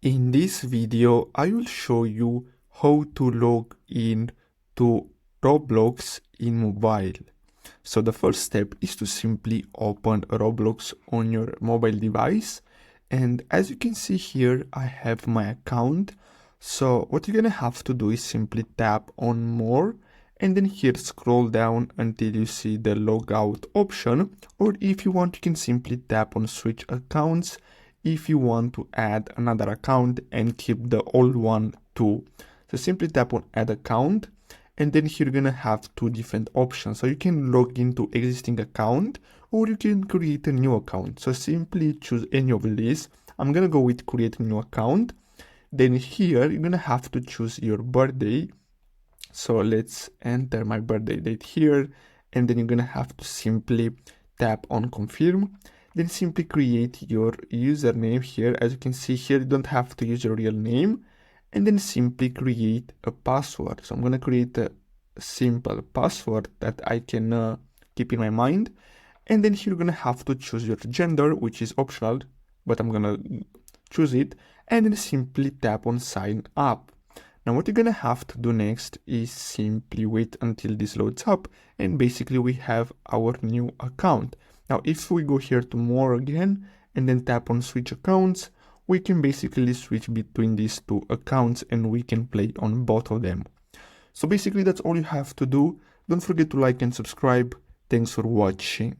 In this video, I will show you how to log in to Roblox in mobile. So the first step is to simply open Roblox on your mobile device. And as you can see here, I have my account. So what you're gonna have to do is simply tap on more and then here scroll down until you see the logout option. Or if you want, you can simply tap on switch accounts if you want to add another account and keep the old one too. So simply tap on add account and then here you're gonna have two different options. So you can log into existing account or you can create a new account. So simply choose any of these. I'm gonna go with create a new account. Then here you're gonna have to choose your birthday. So let's enter my birthday date here and then you're gonna have to simply tap on confirm. Then simply create your username here. As you can see here, you don't have to use your real name. And then simply create a password. So I'm going to create a simple password that I can keep in my mind. And then here you're going to have to choose your gender, which is optional, but I'm going to choose it. And then simply tap on sign up. Now what you're going to have to do next is simply wait until this loads up. And basically we have our new account. Now, if we go here to more again and then tap on switch accounts, we can basically switch between these two accounts and we can play on both of them. So basically that's all you have to do. Don't forget to like and subscribe. Thanks for watching.